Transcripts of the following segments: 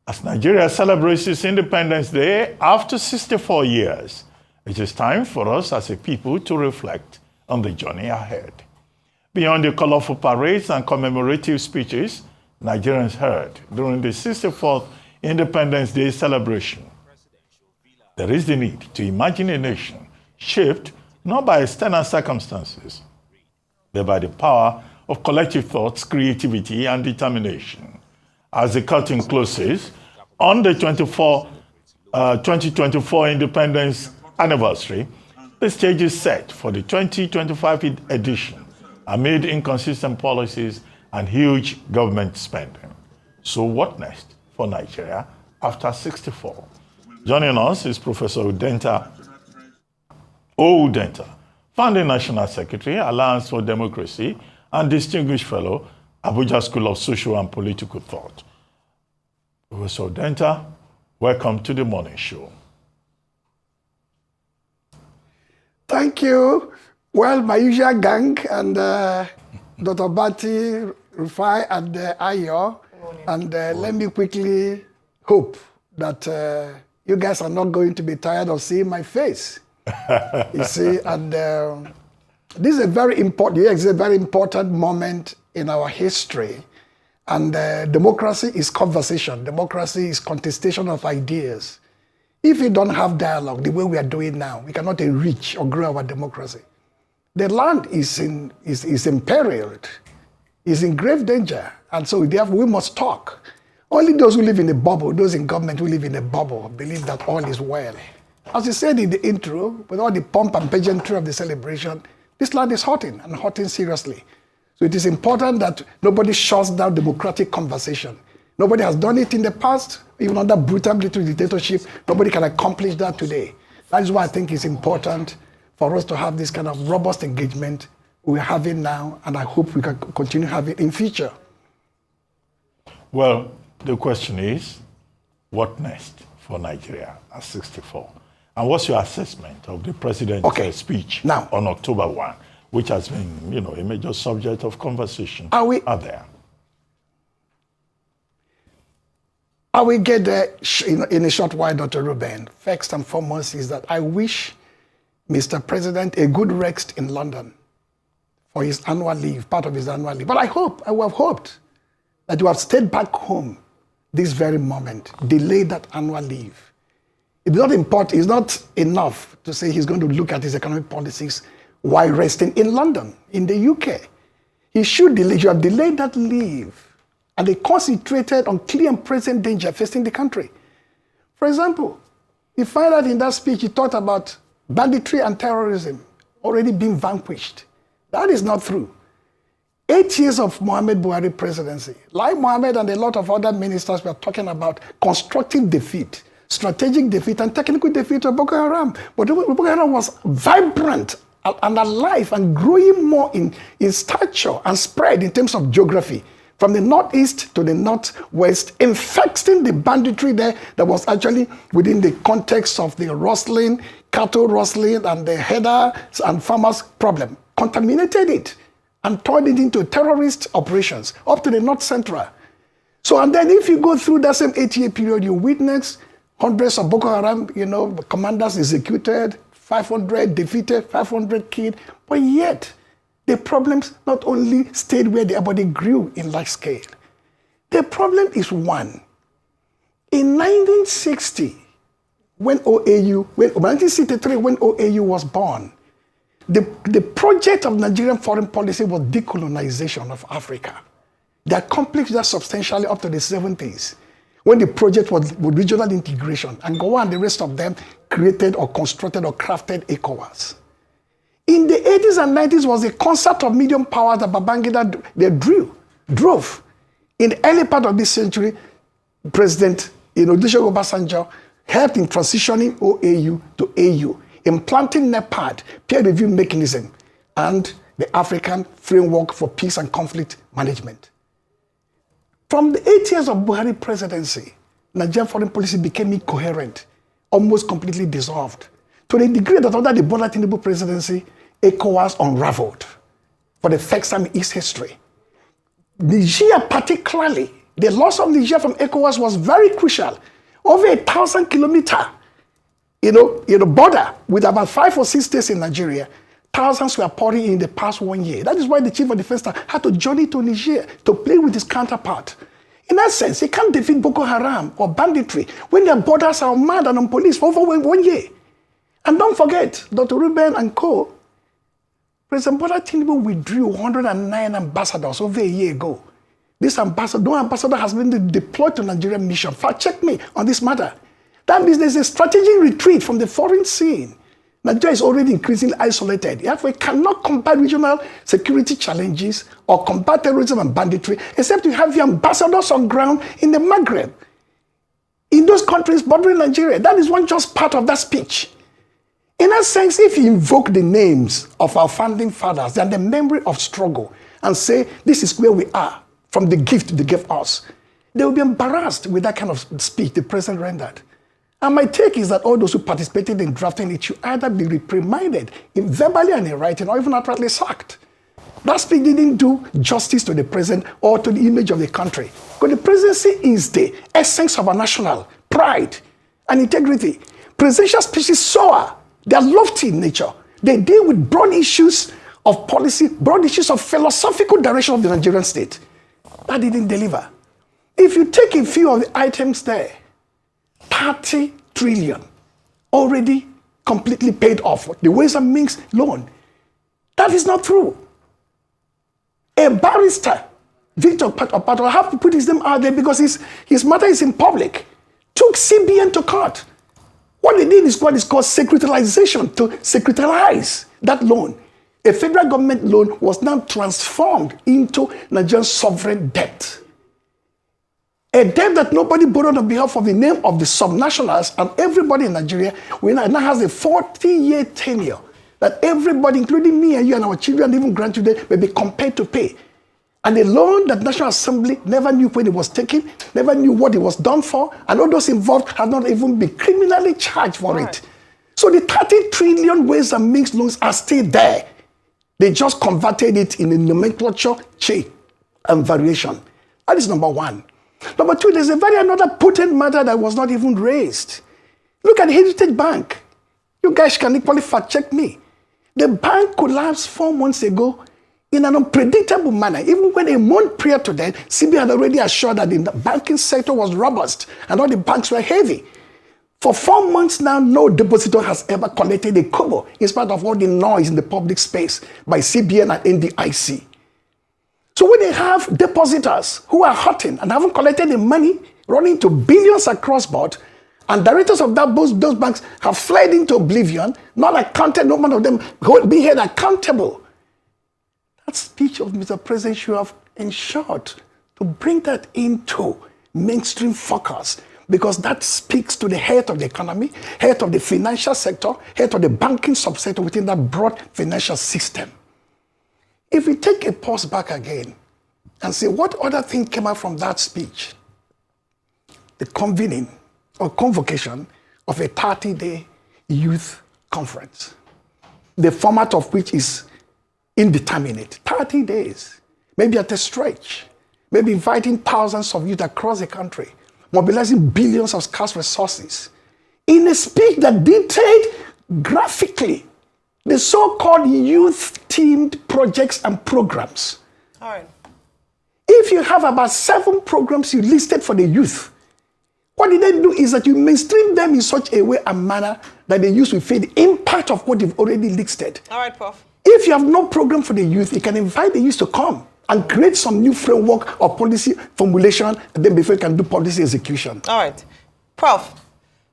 As Nigeria celebrates its Independence Day after 64 years, it is time for us as a people to reflect on the journey ahead. Beyond the colorful parades and commemorative speeches Nigerians heard during the 64th Independence Day celebration, there is the need to imagine a nation shaped not by external circumstances, but by the power of collective thoughts, creativity, and determination. As the curtain closes on the 2024 Independence Anniversary, the stage is set for the 2025 edition amid inconsistent policies and huge government spending. So what next for Nigeria after 64? Joining us is Professor Udenta, founding National Secretary, Alliance for Democracy, and Distinguished Fellow, Abuja School of Social and Political Thought. Professor Udenta, welcome to the morning show. Thank you. Well, my usual gang and Dr. Bati, Rufai, and Ayo. And let me quickly hope that you guys are not going to be tired of seeing my face. You see, and this is a very important moment in our history. And democracy is conversation. Democracy is contestation of ideas. If we don't have dialogue the way we are doing now, we cannot enrich or grow our democracy. The land is imperiled, is in grave danger. And so therefore we must talk. Only those who live in a bubble, those in government who live in a bubble, believe that all is well. As you said in the intro, with all the pomp and pageantry of the celebration, this land is hurting, and hurting seriously. So it is important that nobody shuts down democratic conversation. Nobody has done it in the past, even under brutal military dictatorship. Nobody can accomplish that today. That is why I think it's important for us to have this kind of robust engagement we're having now, and I hope we can continue having it in future. Well, the question is, what next for Nigeria at 64? And what's your assessment of the president's speech now on October 1, which has been, a major subject of conversation out there? I will get there in a short while, Dr. Ruben. First and foremost is that I wish Mr. President a good rest in London for his annual leave, part of his annual leave. But I would have hoped that you have stayed back home this very moment, delayed that annual leave. It's not important, it's not enough to say he's going to look at his economic policies while resting in London, in the UK. He should delay, you have delayed that leave, and they concentrated on clear and present danger facing the country. For example, you find out in that speech he talked about banditry and terrorism already being vanquished. That is not true. 8 years of Muhammad Buhari presidency, like Muhammad and a lot of other ministers were talking about constructive defeat, strategic defeat, and technical defeat of Boko Haram. But Boko Haram was vibrant and alive and growing more in stature and spread in terms of geography, from the northeast to the northwest, infecting the banditry there that was actually within the context of the rustling, cattle rustling, and the headers and farmers problem, contaminated it and turned it into terrorist operations up to the north central. So, and then if you go through that same 8-year period, you witness hundreds of Boko Haram, commanders executed, 500 defeated, 500 killed, but yet the problems not only stayed where they are, but they grew in large scale. The problem is one. In 1960, when 1963, when OAU was born, the project of Nigerian foreign policy was decolonization of Africa. They accomplished that substantially up to the 70s, when the project was with regional integration, and Gowa and the rest of them created or constructed or crafted ECOWAS. In the 80s and 90s was a concert of medium power that Babangida drove. In the early part of this century, President Olusegun Obasanjo helped in transitioning OAU to AU, implanting NEPAD, peer review mechanism, and the African Framework for Peace and Conflict Management. From the 8 years of Buhari presidency, Nigerian foreign policy became incoherent, almost completely dissolved, to the degree that under the Bola Tinubu presidency, ECOWAS unraveled for the first time in its history. Nigeria particularly The loss of Niger from ECOWAS was very crucial. Over 1,000 kilometer, border with about 5 or 6 states in Nigeria. Thousands were pouring in the past 1 year. That is why the chief of defense staff had to journey to Niger to play with his counterpart. In that sense, he can't defeat Boko Haram or banditry when their borders are manned and on police for over 1 year. And don't forget, Dr. Ruben and co. President Bola Tinubu withdrew 109 ambassadors over a year ago. No ambassador has been deployed to Nigerian mission. Fact check me on this matter. That means there's a strategic retreat from the foreign scene. Nigeria is already increasingly isolated. Therefore, we cannot combat regional security challenges or combat terrorism and banditry except you have the ambassadors on ground in the Maghreb, in those countries bordering Nigeria. That is one just part of that speech. In that sense, if you invoke the names of our founding fathers and the memory of struggle and say, this is where we are, from the gift they gave us, they will be embarrassed with that kind of speech the president rendered. And my take is that all those who participated in drafting it should either be reprimanded verbally and in writing or even outrightly sacked. That speech didn't do justice to the president or to the image of the country. Because the presidency is the essence of our national pride and integrity. Presidential speeches soar. They are lofty in nature. They deal with broad issues of policy, broad issues of philosophical direction of the Nigerian state. That didn't deliver. If you take a few of the items there, 30 trillion already completely paid off. The Ways and Means loan. That is not true. A barrister, Victor Opato, I have to put his name out there because his matter is in public, took CBN to court. What they did is what is called securitialization, to securitize that loan. A federal government loan was now transformed into Nigerian sovereign debt. A debt that nobody borrowed on behalf of the name of the subnationals, and everybody in Nigeria now has a 40-year tenure that everybody, including me and you and our children, even grandchildren, will be compelled to pay. And a loan that National Assembly never knew when it was taken, never knew what it was done for, and all those involved have not even been criminally charged for it. So the 30 trillion Ways and Means loans are still there. They just converted it in a nomenclature change and variation. That is number one. Number two, there's another potent matter that was not even raised. Look at Heritage Bank. You guys can equally fact check me. The bank collapsed 4 months ago in an unpredictable manner. Even when a month prior to that, CBN had already assured that the banking sector was robust and all the banks were heavy. For 4 months now, no depositor has ever collected a kobo in spite of all the noise in the public space by CBN and NDIC. So when they have depositors who are hurting and haven't collected the money, running to billions across board, and directors of those banks have fled into oblivion, not accounted, no one of them being held accountable. That speech of Mr. President should have ensured to bring that into mainstream focus, because that speaks to the health of the economy, health of the financial sector, health of the banking subsector within that broad financial system. If we take a pause back again and say what other thing came out from that speech, the convening or convocation of a 30-day youth conference, the format of which is indeterminate, 30 days, maybe at a stretch, maybe inviting thousands of youth across the country, mobilizing billions of scarce resources, in a speech that detailed graphically the so-called youth-themed projects and programs. All right. If you have about 7 programs you listed for the youth, what did they do is that you mainstream them in such a way and manner that the youth will feel the impact of what you've already listed. All right, Prof. If you have no program for the youth, you can invite the youth to come and create some new framework or policy formulation, and then before you can do policy execution. All right. Prof,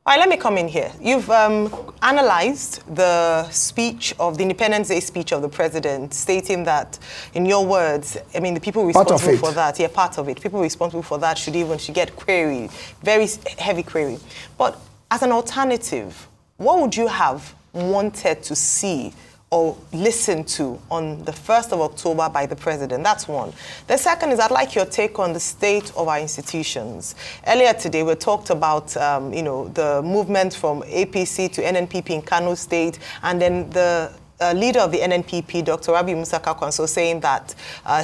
all right, let me come in here. You've analyzed the speech of the Independence Day speech of the president, stating that, in your words, I mean, the people responsible for that, part of it, people responsible for that should get queried, very heavy query. But as an alternative, what would you have wanted to see or listen to on the 1st of October by the president? That's one. The second is I'd like your take on the state of our institutions. Earlier today, we talked about, the movement from APC to NNPP in Kano State, and then the leader of the NNPP, Dr. Rabi Musa Kakwanso, saying that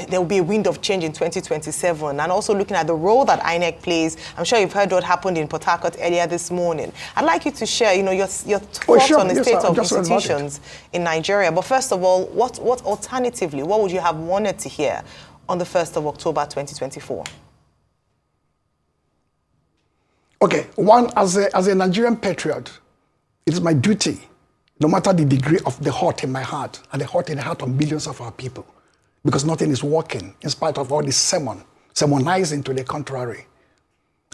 there will be a wind of change in 2027, and also looking at the role that INEC plays. I'm sure you've heard what happened in Port Harcourt earlier this morning. I'd like you to share, your thoughts on the state of institutions in Nigeria. But first of all, what alternatively, what would you have wanted to hear on the 1st of October 2024? Okay, one, as a Nigerian patriot, it is my duty, no matter the degree of the hurt in my heart and the hurt in the heart of millions of our people, because nothing is working in spite of all this sermonizing to the contrary.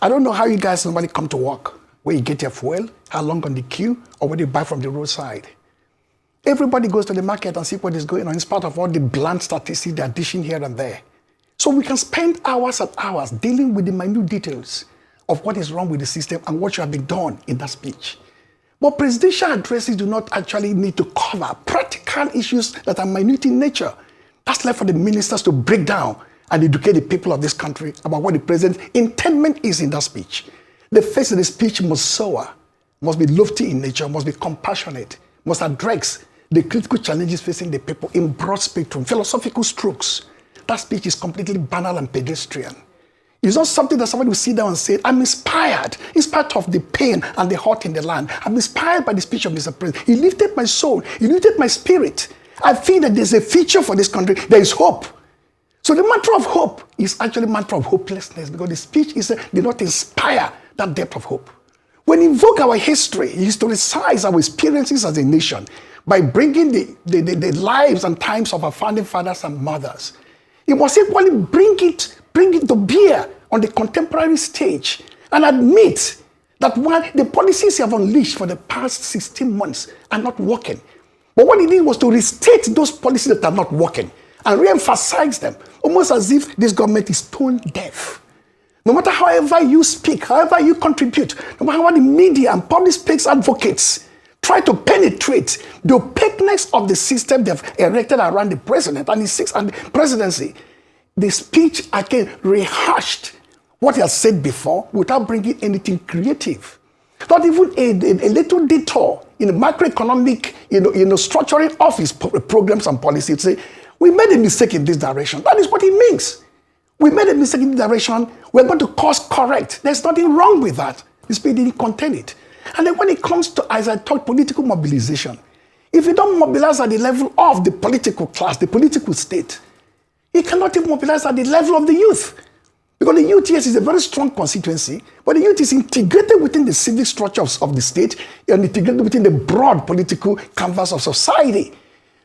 I don't know how you guys normally come to work, where you get your fuel, how long on the queue, or where you buy from the roadside. Everybody goes to the market and see what is going on in spite of all the blunt statistics they are dishing here and there. So we can spend hours and hours dealing with the minute details of what is wrong with the system and what should have been done in that speech. But presidential addresses do not actually need to cover practical issues that are minute in nature. That's left for the ministers to break down and educate the people of this country about what the president's intendment is in that speech. The face of the speech must soar, must be lofty in nature, must be compassionate, must address the critical challenges facing the people in broad spectrum, philosophical strokes. That speech is completely banal and pedestrian. It's not something that somebody will sit down and say, I'm inspired in spite of the pain and the hurt in the land. I'm inspired by the speech of Mr. President. He lifted my soul. He lifted my spirit. I feel that there's a future for this country. There is hope. So the matter of hope is actually a matter of hopelessness, because the speech did not inspire that depth of hope. When we invoke our history, historicize our experiences as a nation by bringing the lives and times of our founding fathers and mothers, it must equally bring it to bear on the contemporary stage and admit that while the policies you have unleashed for the past 16 months are not working, but what it did was to restate those policies that are not working and re-emphasize them, almost as if this government is tone deaf. No matter however you speak, however you contribute, no matter how the media and public space advocates try to penetrate the opaqueness of the system they've erected around the president and the presidency, the speech again rehashed what he has said before without bringing anything creative. Not even a little detour in the macroeconomic, structuring of his programs and policies. Say, we made a mistake in this direction. That is what it means. We made a mistake in this direction. We're going to course correct. There's nothing wrong with that. The speech didn't contain it. And then when it comes to, as I talk, political mobilization, if you don't mobilize at the level of the political class, the political state, you cannot even mobilize at the level of the youth. Because the youth, yes, is a very strong constituency, but the youth is integrated within the civic structures of the state and integrated within the broad political canvas of society.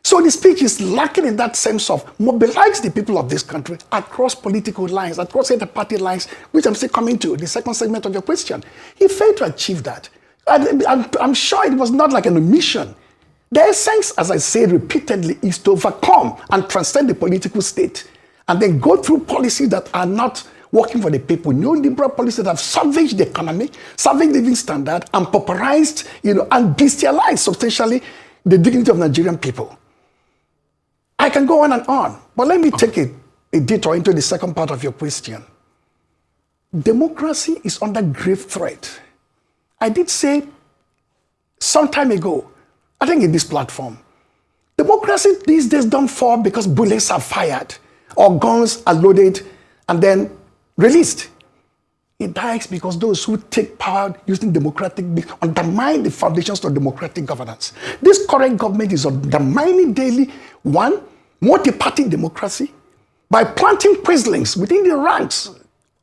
So the speech is lacking in that sense of mobilize the people of this country across political lines, across inter-party lines, which I'm still coming to, the second segment of your question. He failed to achieve that. I'm sure it was not like an omission. The essence, as I said repeatedly, is to overcome and transcend the political state and then go through policies that are not working for the people. Neoliberal policies that have savaged the economy, savaged living standard, and pauperized, and bestialized substantially the dignity of Nigerian people. I can go on, but let me take a detour into the second part of your question. Democracy is under grave threat. I did say some time ago, I think in this platform, democracy these days don't fall because bullets are fired or guns are loaded and then released. It dies because those who take power using democratic means undermine the foundations of democratic governance. This current government is undermining daily, one, multiparty democracy by planting quislings within the ranks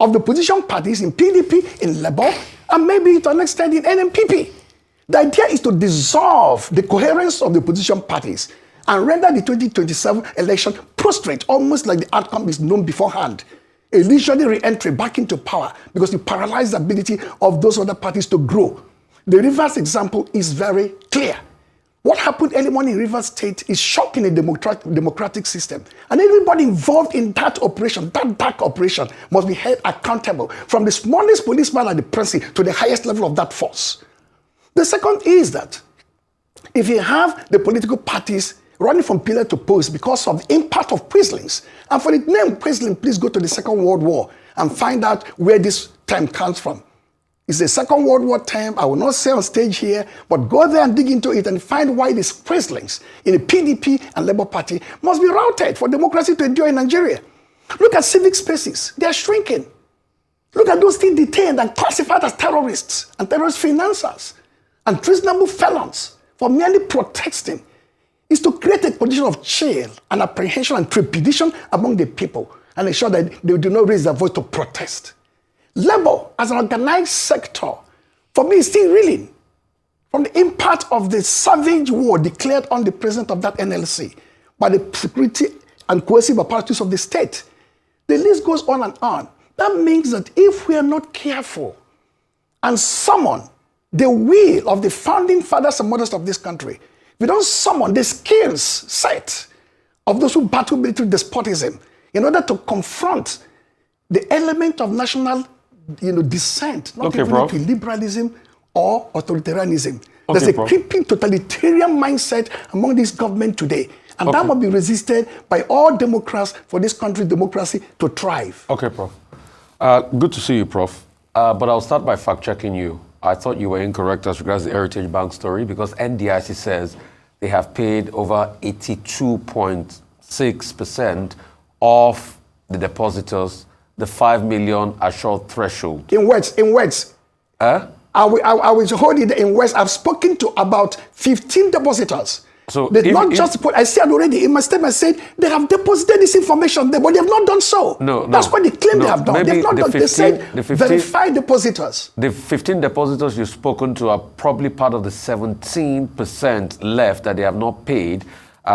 of the opposition parties in PDP, in Labour, and maybe to an extent in NNPP. The idea is to dissolve the coherence of the opposition parties and render the 2027 election prostrate, almost like the outcome is known beforehand. A leisurely re-entry back into power because it paralyzes the ability of those other parties to grow. The Rivers example is very clear. What happened early on in Rivers State is shocking a democratic system. And everybody involved in that operation, that dark operation, must be held accountable, from the smallest policeman at the precinct to the highest level of that force. The second is that if you have the political parties running from pillar to post because of the impact of quislings, and for the name quisling, please go to the Second World War and find out where this term comes from. It's a Second World War term. I will not say on stage here, but go there and dig into it and find why these Christlings in the PDP and Labour Party must be routed for democracy to endure in Nigeria. Look at civic spaces. They are shrinking. Look at those things detained and classified as terrorists and terrorist financiers and treasonable felons for merely protesting. Is to create a condition of chill and apprehension and trepidation among the people and ensure that they do not raise their voice to protest. Labour, as an organized sector, for me, is still reeling from the impact of the savage war declared on the president of that NLC by the security and coercive apparatus of the state. The list goes on and on. That means that if we are not careful and summon the will of the founding fathers and mothers of this country, we don't summon the skills set of those who battle military despotism in order to confront the element of national dissent, not even into liberalism or authoritarianism. There's a creeping totalitarian mindset among this government today. And that must be resisted by all Democrats for this country's democracy to thrive. Okay, Prof. Good to see you, Prof. But I'll start by fact-checking you. I thought you were incorrect as regards the Heritage Bank story because NDIC says they have paid over 82.6% of the depositors the 5 million assured threshold. In words. I will hold it in words. I've spoken to about 15 depositors. So I said already in my statement, I said they have deposited this information there, but they have not done so. No. That's what they claim they have done. They have not done. They said verify depositors. The 15 depositors you've spoken to are probably part of the 17% left that they have not paid,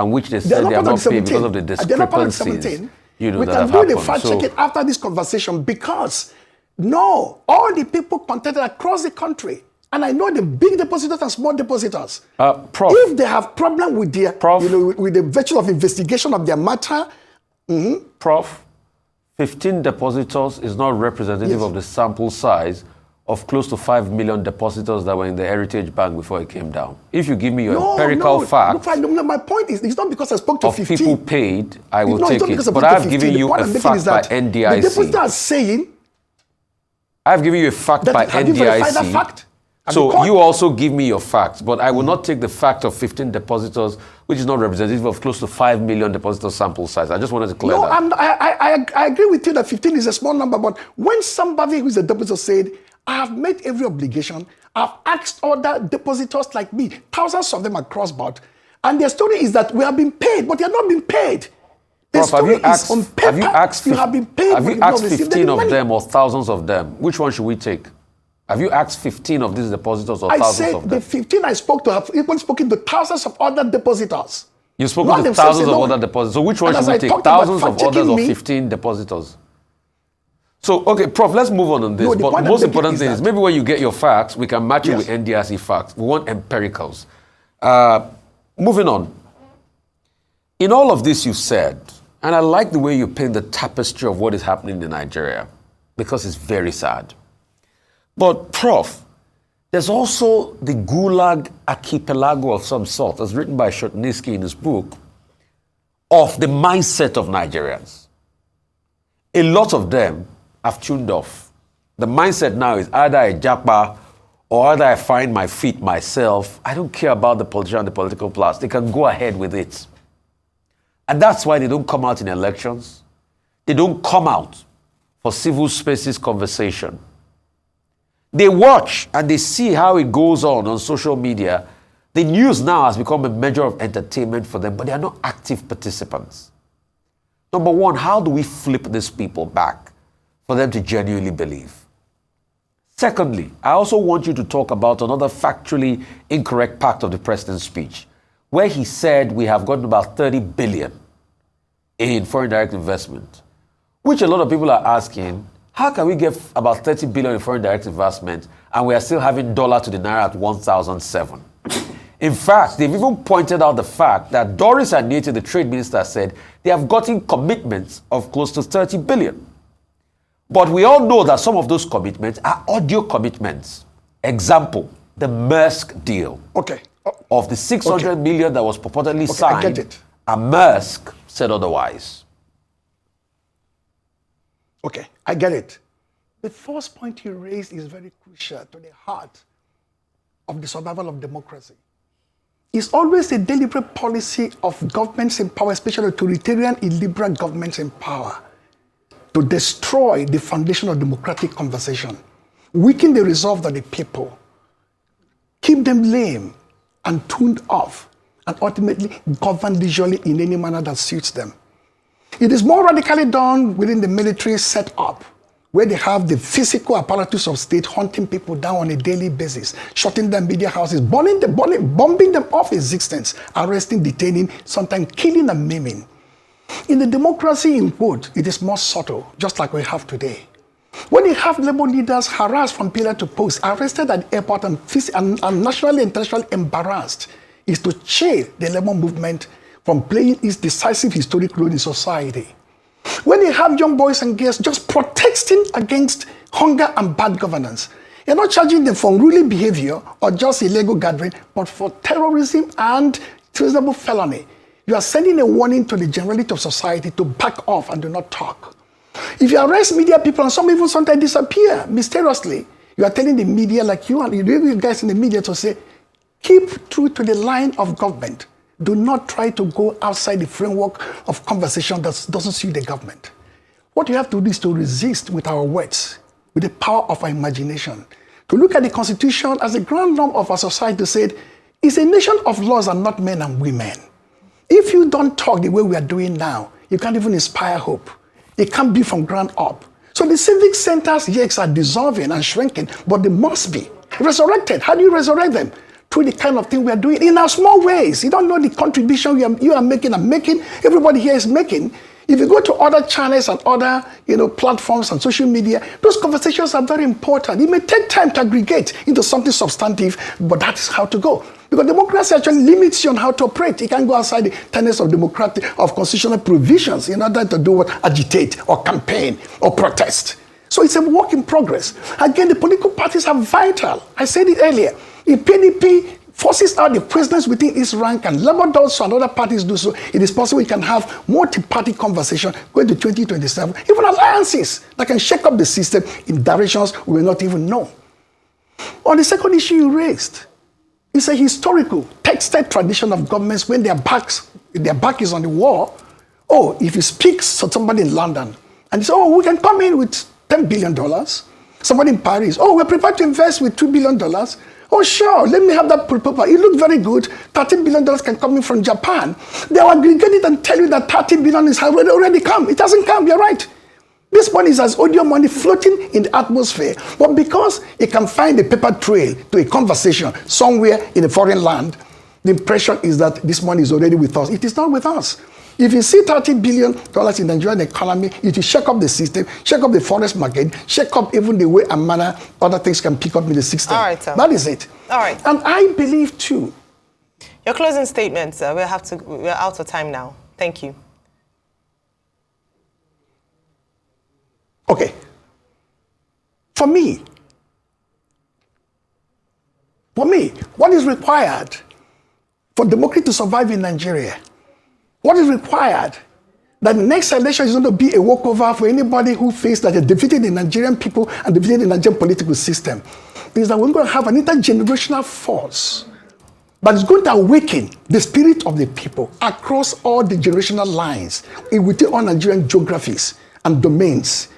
which they said they have not paid because of the discrepancies. We can do the fact check it after this conversation because all the people contacted across the country. And I know the big depositors and small depositors. Prof, if they have problem with their, with the virtue of investigation of their matter. Prof, 15 depositors is not representative of the sample size of close to 5 million depositors that were in the Heritage Bank before it came down. If you give me your empirical facts. My point is, it's not because I spoke to 15. Of people paid, I will take it. But I've given you a fact by NDIC. The depositors are saying. I've given you a fact by NDIC. Have you verified that fact? So you also give me your facts, but I will not take the fact of 15 depositors, which is not representative of close to 5 million depositor sample size. I just wanted to clear that. I agree with you that 15 is a small number, but when somebody who is a depositor said, I have made every obligation, I've asked other depositors like me, thousands of them across board, and their story is that we have been paid, but they have not been paid. The Prof, story is on paper, have you asked 15 of them or thousands of them? Which one should we take? Have you asked 15 of these depositors or thousands of them? I said the 15 I spoke to have even spoken to thousands of other depositors. You've spoken to thousands of other depositors. So which one should we take? Thousands of others or 15 depositors? So, okay, Prof, let's move on this. But the most important thing is maybe when you get your facts, we can match it with NDIC facts. We want empiricals. Moving on. In all of this you said, and I like the way you paint the tapestry of what is happening in Nigeria, because it's very sad. But, Prof, there's also the Gulag archipelago of some sort, as written by Shotnitsky in his book, of the mindset of Nigerians. A lot of them have tuned off. The mindset now is either a japa or either I find my feet myself. I don't care about the politician and the political class. They can go ahead with it. And that's why they don't come out in elections. They don't come out for civil spaces conversation. They watch and they see how it goes on social media. The news now has become a measure of entertainment for them, but they are not active participants. Number one, how do we flip these people back for them to genuinely believe? Secondly, I also want you to talk about another factually incorrect part of the president's speech, where he said we have gotten about 30 billion in foreign direct investment, which a lot of people are asking, how can we get about 30 billion in foreign direct investment and we are still having dollar to the naira at 1,007? In fact, they've even pointed out the fact that Doris Anete, the trade minister, said they have gotten commitments of close to 30 billion. But we all know that some of those commitments are audio commitments. Example, the Maersk deal. Okay. Of the 600 million that was purportedly signed, I get it. And Maersk said otherwise. Okay, I get it. The first point you raised is very crucial to the heart of the survival of democracy. It's always a deliberate policy of governments in power, especially authoritarian, illiberal governments in power, to destroy the foundation of democratic conversation, weaken the resolve of the people, keep them lame and tuned off, and ultimately govern leisurely in any manner that suits them. It is more radically done within the military setup, where they have the physical apparatus of state hunting people down on a daily basis, shutting down media houses, bombing them off existence, arresting, detaining, sometimes killing and maiming. In the democracy in quote, it is more subtle, just like we have today. When you have labor leaders harassed from pillar to post, arrested at the airport and nationally and internationally embarrassed, is to chill the labor movement from playing its decisive historic role in society. When you have young boys and girls just protesting against hunger and bad governance, you're not charging them for unruly behavior or just illegal gathering, but for terrorism and treasonable felony. You are sending a warning to the generality of society to back off and do not talk. If you arrest media people and some even sometimes disappear mysteriously, you are telling the media like you and you guys in the media to say, keep true to the line of government. Do not try to go outside the framework of conversation that doesn't suit the government. What you have to do is to resist with our words, with the power of our imagination, to look at the Constitution as a grand norm of our society to say, it's a nation of laws and not men and women. If you don't talk the way we are doing now, you can't even inspire hope. It can't be from ground up. So the civic centers, yes, are dissolving and shrinking, but they must be resurrected. How do you resurrect them? Through the kind of thing we are doing in our small ways. You don't know the contribution you are making and making, everybody here is making. If you go to other channels and other platforms and social media, those conversations are very important. It may take time to aggregate into something substantive, but that is how to go. Because democracy actually limits you on how to operate. You can't go outside the tenets of constitutional provisions in order to do what? Agitate or campaign or protest. So it's a work in progress. Again, the political parties are vital. I said it earlier. If PDP forces out the prisoners within its rank and Labour does so and other parties do so, it is possible we can have multi-party conversation going to 2027, even alliances that can shake up the system in directions we will not even know. On the second issue you raised, it's a historical, texted tradition of governments when their back is on the wall. Oh, if you speak to somebody in London and they say, oh, we can come in with $10 billion. Somebody in Paris, oh, we're prepared to invest with $2 billion. Oh, sure, let me have that proposal. It looks very good. $13 billion can come in from Japan. They will aggregate it and tell you that $30 billion is already come. It hasn't come, you're right. This money is as audio money floating in the atmosphere. But because it can find a paper trail to a conversation somewhere in a foreign land, the impression is that this money is already with us. It is not with us. If you see $30 billion in the Nigerian economy, it will shake up the system, shake up the forest market, shake up even the way and manner other things can pick up in the system. All right, sir. That is it. All right. And I believe too. Your closing statement, sir. We're out of time now. Thank you. Okay. For me, what is required for democracy to survive in Nigeria? What is required that the next election is going to be a walkover for anybody who thinks that they defeated the Nigerian people and defeated the Nigerian political system is that we're going to have an intergenerational force that is going to awaken the spirit of the people across all the generational lines within all Nigerian geographies and domains.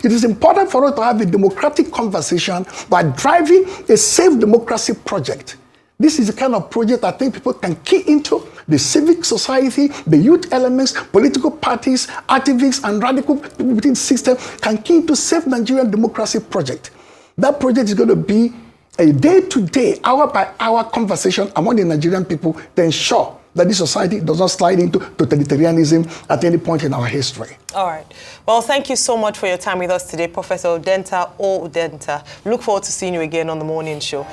It is important for us to have a democratic conversation by driving a safe democracy project. This is the kind of project I think people can key into. The civic society, the youth elements, political parties, activists, and radical people within the system can key into safe Nigerian democracy project. That project is going to be a day-to-day, hour-by-hour conversation among the Nigerian people to ensure that this society does not slide into totalitarianism at any point in our history. All right. Well, thank you so much for your time with us today, Professor Udenta. Look forward to seeing you again on the morning show.